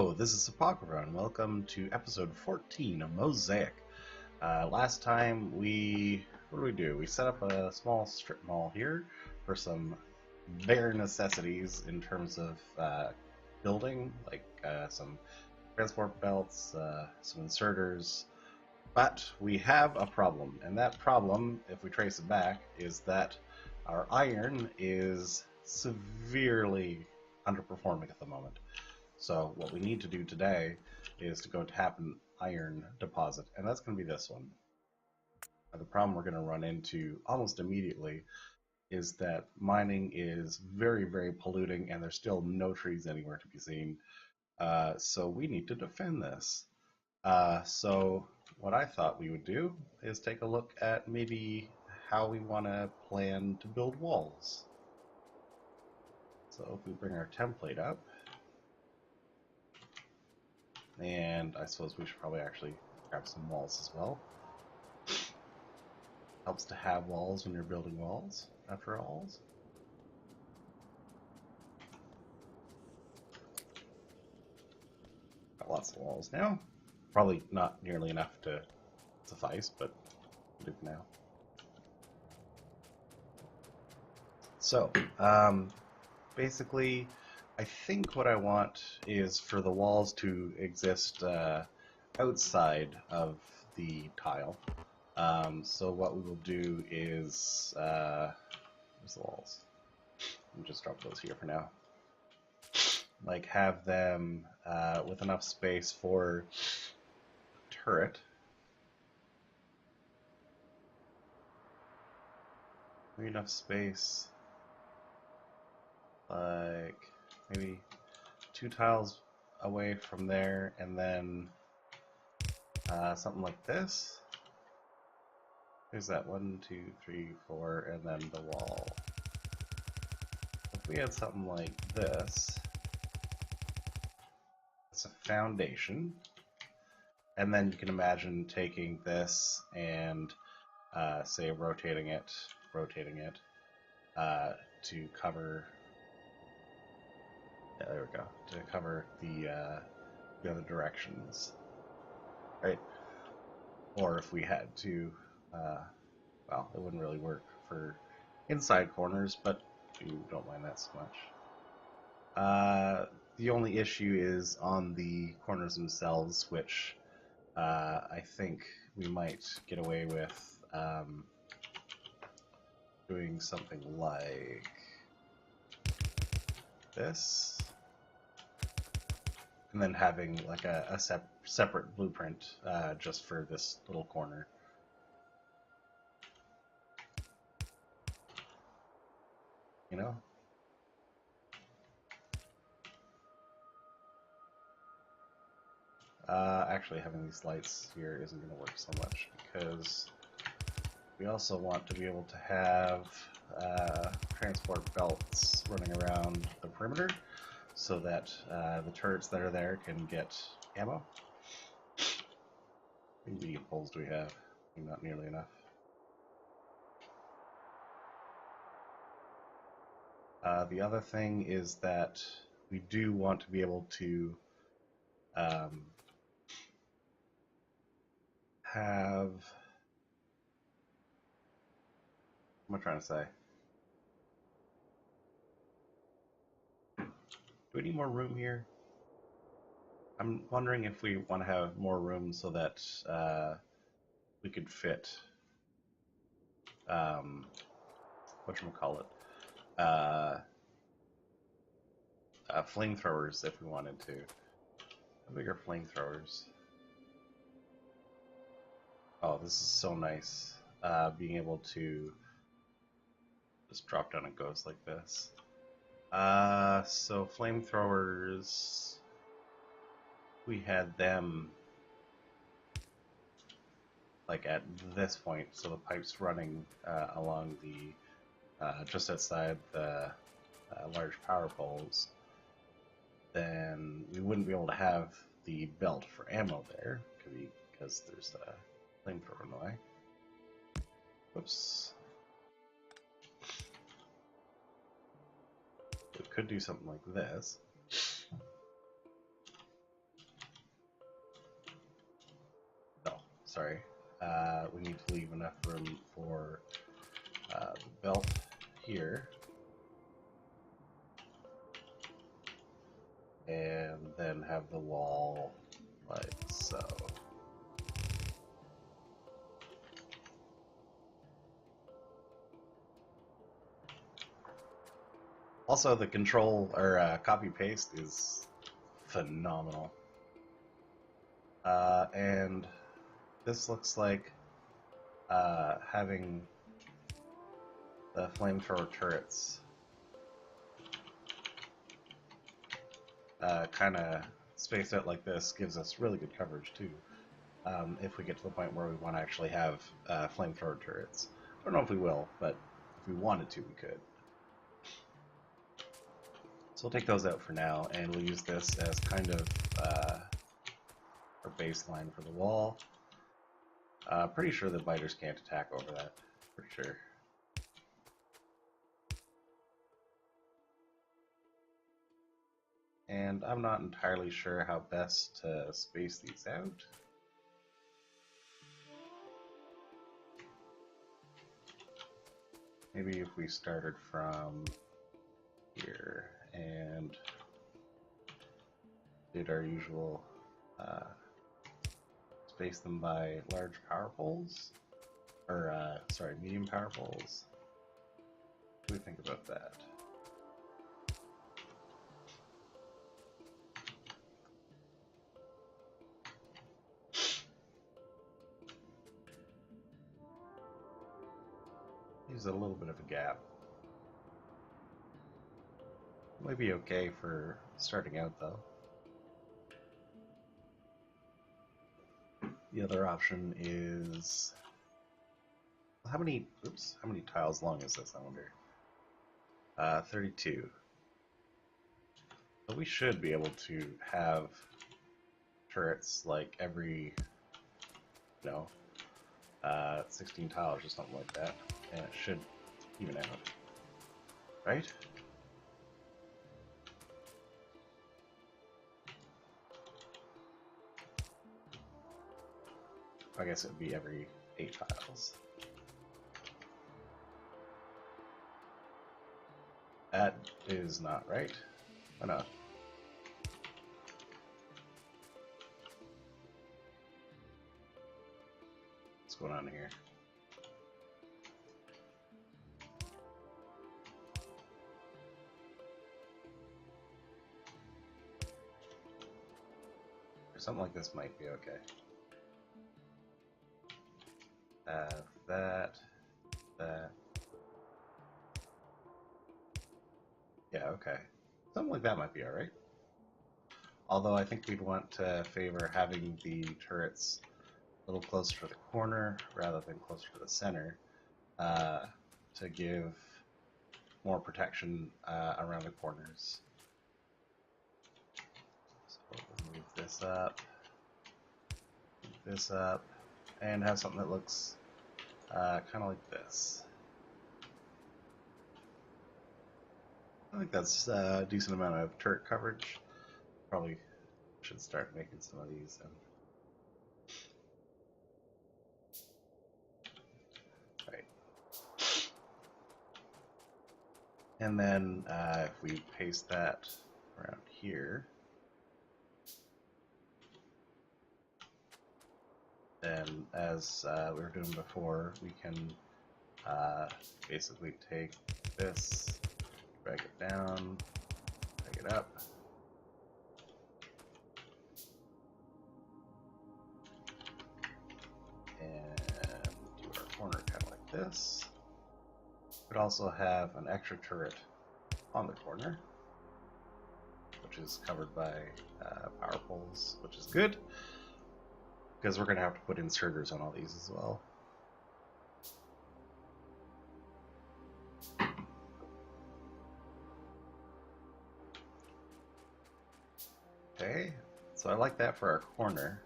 Hello, this is Apocrypha, and welcome to episode 14 of Mosaic. Last time what did we do? We set up a small strip mall here for some bare necessities in terms of building, like some transport belts, some inserters. But we have a problem, and that problem, if we trace it back, is that our iron is severely underperforming at the moment. So what we need to do today is to go tap an iron deposit, and that's going to be this one. Now, the problem we're going to run into almost immediately is that mining is very, very polluting, and there's still no trees anywhere to be seen. So we need to defend this. So what I thought we would do is take a look at maybe how we want to plan to build walls. So if we bring our template up, and I suppose we should probably actually grab some walls as well. Helps to have walls when you're building walls, after all. Got lots of walls now. Probably not nearly enough to suffice, but we'll do for now. So, basically, I think what I want is for the walls to exist outside of the tile. So what we will do is, where's the walls? Let me just drop those here for now. Like have them with enough space for turret. Maybe enough space, like maybe 2 tiles away from there, and then something like this. There's that 1, 2, 3, 4, and then the wall. If we had something like this, it's a foundation, and then you can imagine taking this and say rotating it to cover. Yeah, there we go. To cover the other directions, right? Or if we had to, well, it wouldn't really work for inside corners, but you don't mind that so much. The only issue is on the corners themselves, which I think we might get away with doing something like this, and then having like a separate blueprint just for this little corner. You know? Actually, having these lights here isn't going to work so much, because we also want to be able to have transport belts running around the perimeter, so that the turrets that are there can get ammo. How many medium poles do we have? Not nearly enough. The other thing is that we do want to be able to have... What am I trying to say? Do we need more room here? I'm wondering if we want to have more room so that we could fit whatchamacallit, flamethrowers if we wanted to. How big are flamethrowers? Oh, this is so nice. Being able to just drop down and goes like this. So flamethrowers, we had them like at this point, so the pipe's running along the just outside the large power poles. Then we wouldn't be able to have the belt for ammo there because there's a flamethrower in the way. Whoops. We could do something like this. sorry. We need to leave enough room for the belt here. And then have the wall like so. Also, the control or copy paste is phenomenal. And this looks like having the flamethrower turrets kind of spaced out like this gives us really good coverage too. If we get to the point where we want to actually have flamethrower turrets. I don't know if we will, but if we wanted to, we could. So we'll take those out for now, and we'll use this as kind of our baseline for the wall. Pretty sure the biters can't attack over that. Pretty sure. And I'm not entirely sure how best to space these out. Maybe if we started from here and did our usual space them by large power poles, or sorry, medium power poles. What do we think about that? Use a little bit of a gap. Might be okay for starting out though. The other option is how many tiles long is this, I wonder? 32. So we should be able to have turrets like every 16 tiles or something like that, and it should even out, right? I guess it would be every 8 tiles. That is not right. Why not? What's going on here? Something like this might be okay. That. Yeah, okay. Something like that might be alright. Although I think we'd want to favor having the turrets a little closer to the corner rather than closer to the center to give more protection around the corners. So we'll move this up, and have something that looks kind of like this. I think that's a decent amount of turret coverage. Probably should start making some of these then. Right. And then if we paste that around here, then as we were doing before, we can basically take this, drag it down, drag it up, and do our corner kind of like this. Could also have an extra turret on the corner, which is covered by power poles, which is good, because we're going to have to put inserters on all these as well. Okay, so I like that for our corner.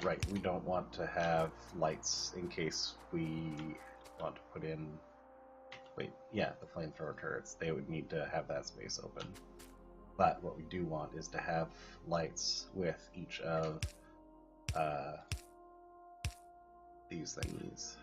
Right, we don't want to have lights in case we want to put in... Wait, yeah, the flamethrower turrets. They would need to have that space open. But what we do want is to have lights with each of these thingies.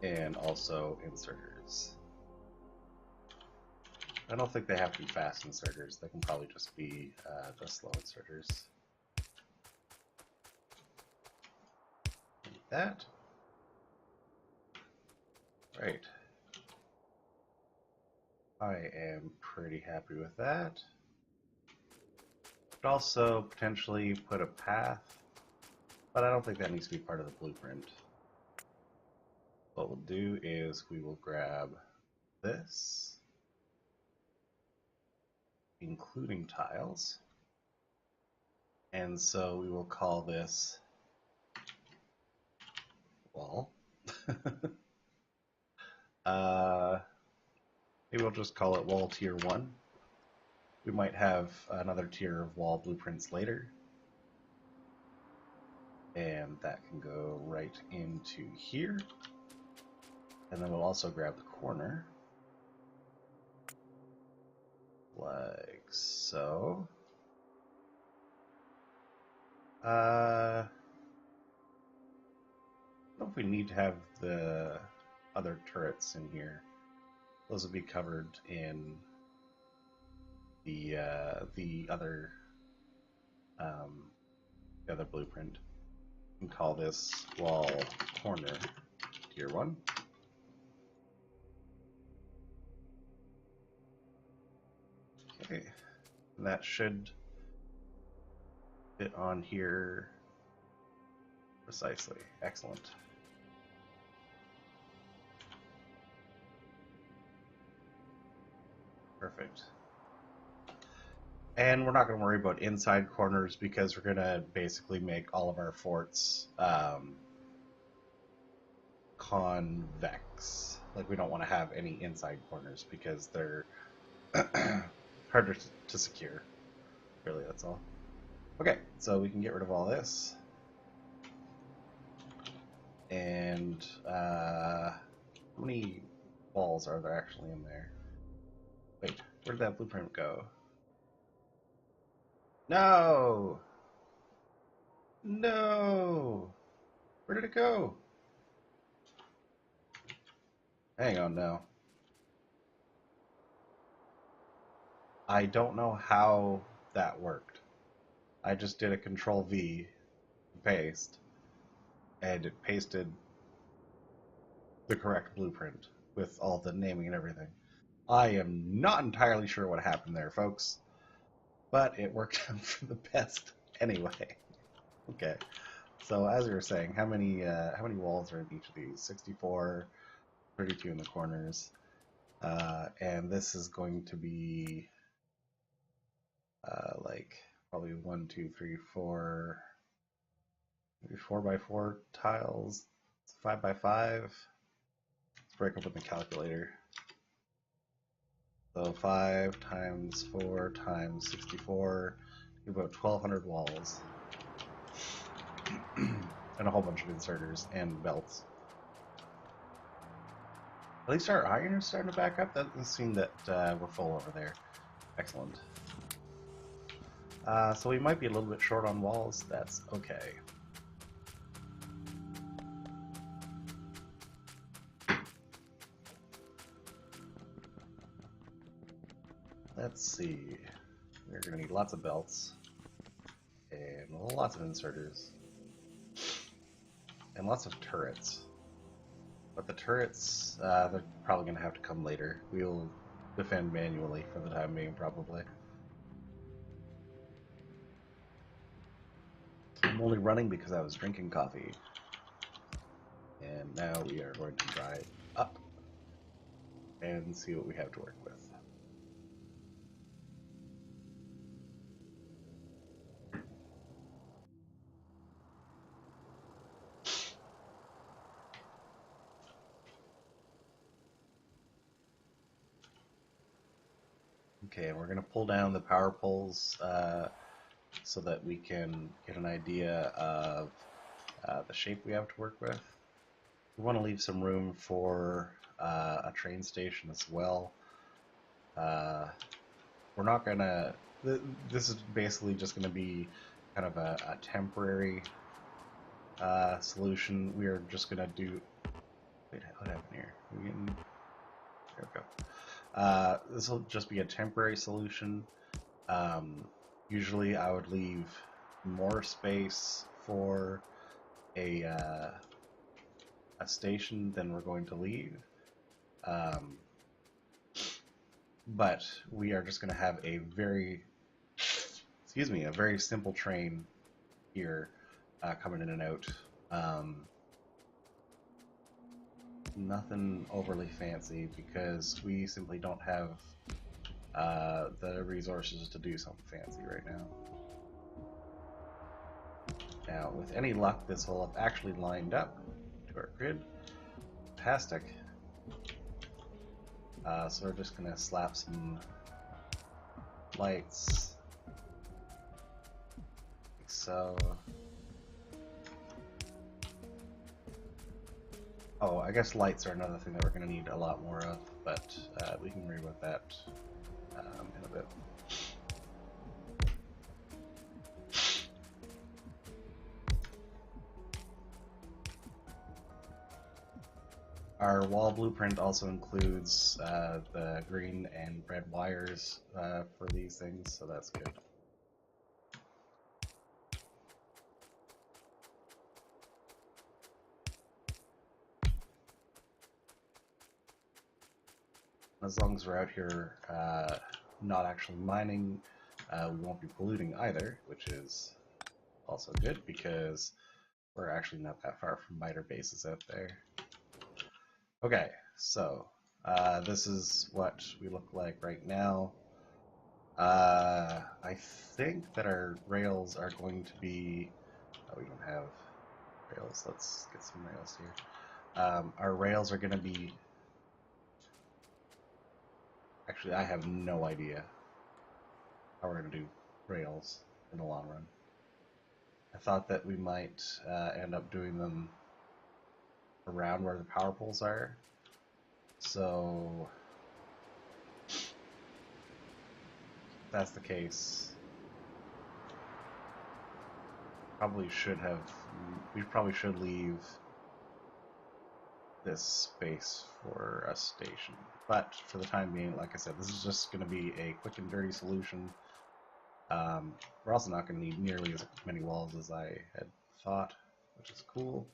And also inserters. I don't think they have to be fast inserters. They can probably just be the slow inserters. Like that. Right. I am pretty happy with that. Could also potentially put a path, but I don't think that needs to be part of the blueprint. What we'll do is we will grab this, including tiles, and so we will call this wall. Maybe we'll just call it wall tier 1. We might have another tier of wall blueprints later, and that can go right into here. And then we'll also grab the corner, like so. I don't know if we need to have the other turrets in here. Those will be covered in the other blueprint. We can call this wall corner tier 1. Okay, and that should fit on here precisely. Excellent. Perfect. And we're not going to worry about inside corners because we're going to basically make all of our forts convex. Like, we don't want to have any inside corners because they're harder to secure. Really, that's all. Okay, so we can get rid of all this. And how many walls are there actually in there? Wait, where did that blueprint go? No! No! Where did it go? Hang on now. I don't know how that worked. I just did a Control V paste, and it pasted the correct blueprint with all the naming and everything. I am not entirely sure what happened there, folks, but it worked out for the best anyway. Okay, so as we were saying, how many walls are in each of these? 64, 32 in the corners, and this is going to be like probably 1, 2, 3, 4, maybe 4x4 tiles, 5x5. Let's break up with the calculator. So 5 times 4 times 64, about 1,200 walls, and a whole bunch of inserters and belts. At least our iron is starting to back up. That doesn't seem that we're full over there. Excellent. So we might be a little bit short on walls. That's okay. Let's see. We're going to need lots of belts and lots of inserters and lots of turrets. But the turrets, they're probably going to have to come later. We'll defend manually for the time being, probably. I'm only running because I was drinking coffee. And now we are going to dry up and see what we have to work with. Okay, we're going to pull down the power poles so that we can get an idea of the shape we have to work with. We want to leave some room for a train station as well. We're not going to... This is basically just going to be kind of a temporary solution. We are just going to do... Wait, what happened here? There we go. This will just be a temporary solution. Usually I would leave more space for a station than we're going to leave. But we are just going to have a very simple train here coming in and out. Nothing overly fancy because we simply don't have the resources to do something fancy right now. Now, with any luck, this will have actually lined up to our grid. Fantastic. So we're just going to slap some lights, like so. Oh, I guess lights are another thing that we're going to need a lot more of, but we can read about that in a bit. Our wall blueprint also includes the green and red wires for these things, so that's good. As long as we're out here not actually mining, we won't be polluting either, which is also good because we're actually not that far from miner bases out there. Okay, so this is what we look like right now. I think that our rails are going to be... Oh, we don't have rails. Let's get some rails here. Our rails are going to be... Actually, I have no idea how we're going to do rails in the long run. I thought that we might end up doing them around where the power poles are. So if that's the case, we probably should leave this space for a station. But for the time being, like I said, this is just going to be a quick and dirty solution. We're also not going to need nearly as many walls as I had thought, which is cool.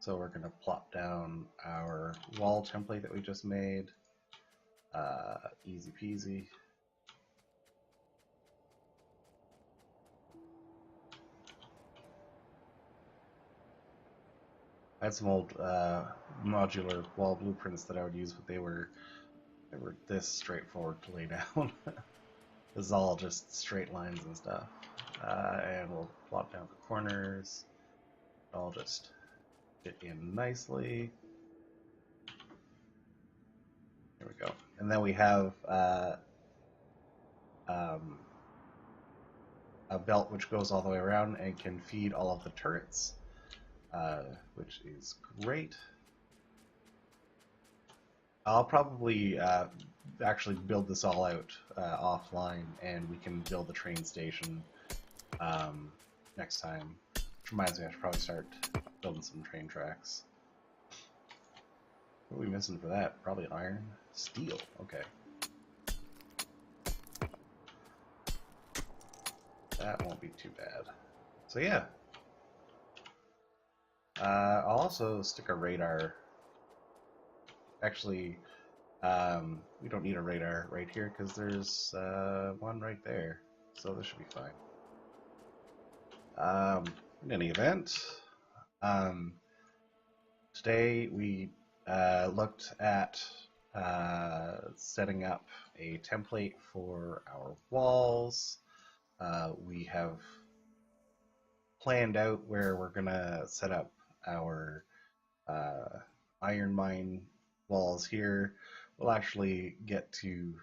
So we're going to plop down our wall template that we just made. Easy peasy. I had some old modular wall blueprints that I would use, but they were this straightforward to lay down. This is all just straight lines and stuff. And we'll plop down the corners. I'll just fit in nicely. There we go. And then we have a belt which goes all the way around and can feed all of the turrets, which is great. I'll probably actually build this all out offline, and we can build the train station next time. Which reminds me, I should probably start building some train tracks. What are we missing for that? Probably iron? Steel. Okay. That won't be too bad. So yeah. I'll also stick a radar. Actually, we don't need a radar right here because there's one right there. So this should be fine. In any event, today we looked at setting up a template for our walls. We have planned out where we're going to set up our iron mine walls here, we'll actually get to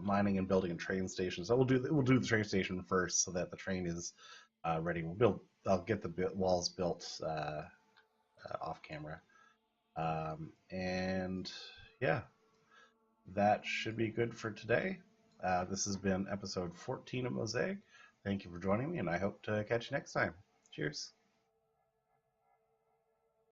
mining and building a train station. So we'll do the train station first, so that the train is ready. I'll get the walls built off camera, and yeah, that should be good for today. This has been episode 14 of Mosaic. Thank you for joining me, and I hope to catch you next time. Cheers.